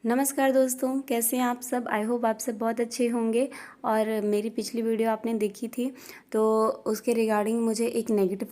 नमस्कार दोस्तों, कैसे हैं आप सब। आई होप आप सब बहुत अच्छे होंगे। और मेरी पिछली वीडियो आपने देखी थी तो उसके रिगार्डिंग मुझे एक नेगेटिव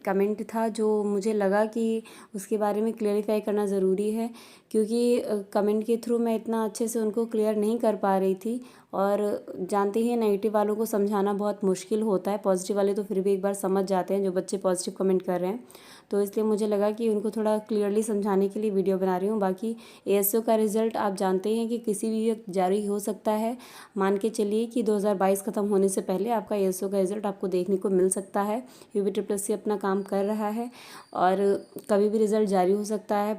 कमेंट था जो मुझे लगा कि उसके बारे में क्लियरिफाई करना ज़रूरी है, क्योंकि कमेंट के थ्रू मैं इतना अच्छे से उनको क्लियर नहीं कर पा रही थी। और जानते ही हैं नेगेटिव वालों को समझाना बहुत मुश्किल होता है, पॉजिटिव वाले तो फिर भी एक बार समझ जाते हैं, जो बच्चे पॉजिटिव कमेंट कर रहे हैं। तो इसलिए मुझे लगा कि उनको थोड़ा क्लियरली समझाने के लिए वीडियो बना रही हूँ। बाकी एएसओ का रिज़ल्ट आप जानते हैं कि किसी भी वक्त जारी हो सकता है। मान के चलिए कि 2022 ख़त्म होने से पहले आपका एएसओ का रिज़ल्ट आपको देखने को मिल सकता है। यूपी अपना काम कर रहा है और कभी भी रिज़ल्ट जारी हो सकता है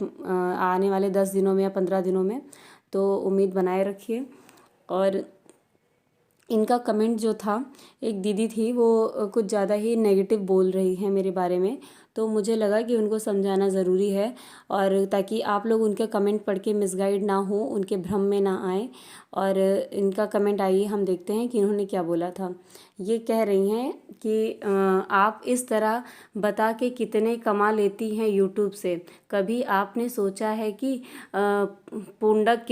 आने वाले 10 दिनों में या 15 दिनों में। तो उम्मीद बनाए रखिए। और इनका कमेंट जो था, एक दीदी थी वो कुछ ज़्यादा ही नेगेटिव बोल रही हैं मेरे बारे में, तो मुझे लगा कि उनको समझाना ज़रूरी है, और ताकि आप लोग उनके कमेंट पढ़ के मिसगाइड ना हो, उनके भ्रम में ना आए। और इनका कमेंट आइए हम देखते हैं कि इन्होंने क्या बोला था। ये कह रही हैं कि आप इस तरह बता के कितने कमा लेती हैं यूट्यूब से। कभी आपने सोचा है कि पूर्णांक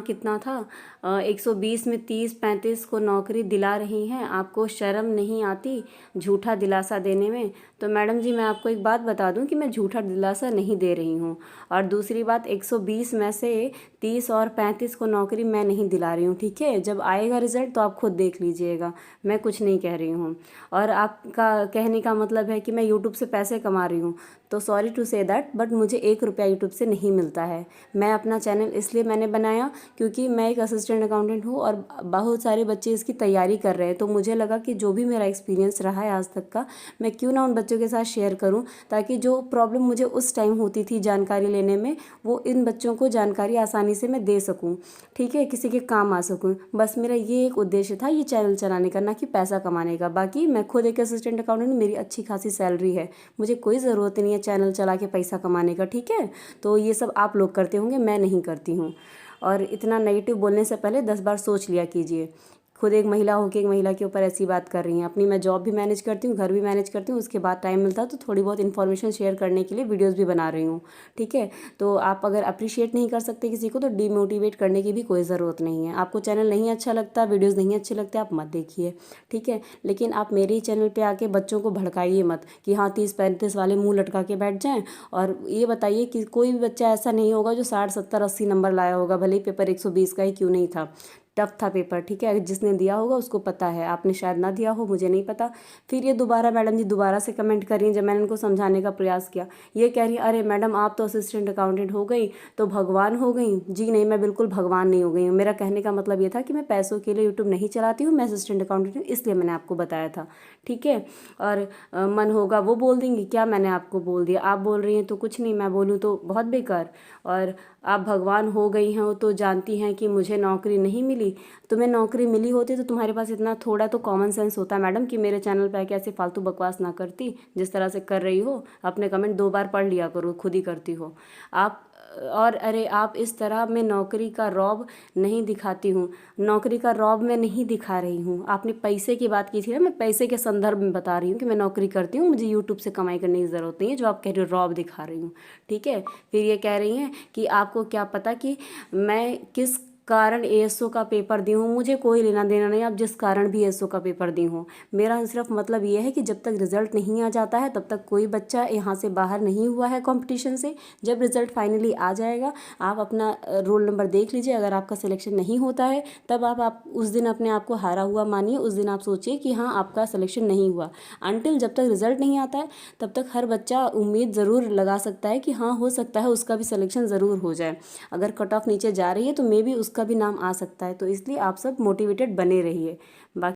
कितना था। 120 में 30-35 को नौकरी दिला रही हैं, आपको शर्म नहीं आती झूठा दिलासा देने में। तो मैडम जी, मैं आपको एक बात बता दूं कि मैं झूठा दिलासा नहीं दे रही हूं। और दूसरी बात, 120 में से 30 और 35 को नौकरी मैं नहीं दिला रही हूं, ठीक है। जब आएगा रिजल्ट तो आप खुद देख लीजिएगा, मैं कुछ नहीं कह रही हूँ। और आपका कहने का मतलब है कि मैं यूट्यूब से पैसे कमा रही हूँ, तो sorry to say that, but मुझे 1 रुपया यूट्यूब से नहीं मिलता है। मैं अपना चैनल इसलिए मैंने बनाया क्योंकि मैं एक असिस्टेंट अकाउंटेंट हूँ और बहुत सारे बच्चे इसकी तैयारी कर रहे हैं। तो मुझे लगा कि जो भी मेरा एक्सपीरियंस रहा है आज तक का, मैं क्यों ना उन बच्चों के साथ शेयर करूं, ताकि जो प्रॉब्लम मुझे उस टाइम होती थी जानकारी लेने में, वो इन बच्चों को जानकारी आसानी से मैं दे सकूं, ठीक है, किसी के काम आ सकूं। बस मेरा ये एक उद्देश्य था ये चैनल चलाने का, ना कि पैसा कमाने का। बाकी मैं खुद एक असिस्टेंट अकाउंटेंट, मेरी अच्छी खासी सैलरी है, मुझे कोई ज़रूरत नहीं है चैनल चला के पैसा कमाने का, ठीक है। तो ये सब आप लोग करते होंगे, मैं नहीं करती हूँ। और इतना नेगेटिव बोलने से पहले 10 बार सोच लिया कीजिए। खुद एक महिला होकर एक महिला के ऊपर ऐसी बात कर रही हैं। अपनी मैं जॉब भी मैनेज करती हूँ, घर भी मैनेज करती हूँ, उसके बाद टाइम मिलता है तो थोड़ी बहुत इन्फॉर्मेशन शेयर करने के लिए वीडियोस भी बना रही हूँ, ठीक है। तो आप अगर अप्रिशिएट नहीं कर सकते किसी को तो डीमोटिवेट करने की भी कोई ज़रूरत नहीं है। आपको चैनल नहीं अच्छा लगता, वीडियोज़ नहीं अच्छे लगते, आप मत देखिए, ठीक है। लेकिन आप मेरे ही चैनल पर आके बच्चों को भड़काइए मत कि हाँ 30-35 वाले मुँह लटका के बैठ जाएँ। और ये बताइए कि कोई भी बच्चा ऐसा नहीं होगा जो 60-70-80 नंबर लाया होगा, भले ही पेपर 120 का ही क्यों नहीं था। टफ था पेपर, ठीक है। जिसने दिया होगा उसको पता है, आपने शायद ना दिया हो, मुझे नहीं पता। फिर ये दोबारा मैडम जी दोबारा से कमेंट कर रही हैं। जब मैंने उनको समझाने का प्रयास किया, ये कह रही है अरे मैडम आप तो असिस्टेंट अकाउंटेंट हो गई तो भगवान हो गई। जी नहीं, मैं बिल्कुल भगवान नहीं हो गई हूँ। मेरा कहने का मतलब ये था कि मैं पैसों के लिए यूट्यूब नहीं चलाती हूँ, मैं असिस्टेंट अकाउंटेंट हूँ, इसलिए मैंने आपको बताया था, ठीक है। और मन होगा वो बोल देंगी, क्या मैंने आपको बोल दिया, आप बोल रही हैं तो कुछ नहीं, मैं बोलूँ तो बहुत बेकार। और आप भगवान हो गई हैं तो जानती हैं कि मुझे नौकरी नहीं मिली। तुम्हें नौकरी मिली होती तो तुम्हारे पास इतना थोड़ा तो कॉमन सेंस होता मैडम कि मेरे चैनल पे आके ऐसे फालतू बकवास ना करती जिस तरह से कर रही हो। अपने कमेंट 2 बार पढ़ लिया करो, खुद ही करती हो आप। और अरे आप इस तरह मैं नौकरी का रौब नहीं दिखाती हूँ, नौकरी का रौब मैं नहीं दिखा रही हूँ। आपने पैसे की बात की थी ना, मैं पैसे के संदर्भ में बता रही हूँ कि मैं नौकरी करती हूँ, मुझे यूट्यूब से कमाई करने की ज़रूरत नहीं है जो आप कह रहे हो रौब दिखा रही हूँ, ठीक है। फिर ये कह रही हैं कि आपको क्या पता कि मैं किस कारण एएसओ का पेपर दी हूँ। मुझे कोई लेना देना नहीं आप जिस कारण भी एएसओ का पेपर दी हूँ। मेरा सिर्फ मतलब ये है कि जब तक रिजल्ट नहीं आ जाता है तब तक कोई बच्चा यहाँ से बाहर नहीं हुआ है कंपटीशन से। जब रिजल्ट फाइनली आ जाएगा आप अपना रोल नंबर देख लीजिए, अगर आपका सिलेक्शन नहीं होता है तब आप उस दिन अपने आप को हारा हुआ मानिए, उस दिन आप सोचिए कि हाँ आपका सिलेक्शन नहीं हुआ। अनटिल जब तक रिजल्ट नहीं आता है तब तक हर बच्चा उम्मीद ज़रूर लगा सकता है कि हाँ हो सकता है उसका भी सिलेक्शन ज़रूर हो जाए। अगर कट ऑफ नीचे जा रही है तो मे बी उसका भी नाम आ सकता है। तो इसलिए आप सब मोटिवेटेड बने रहिए। बाकी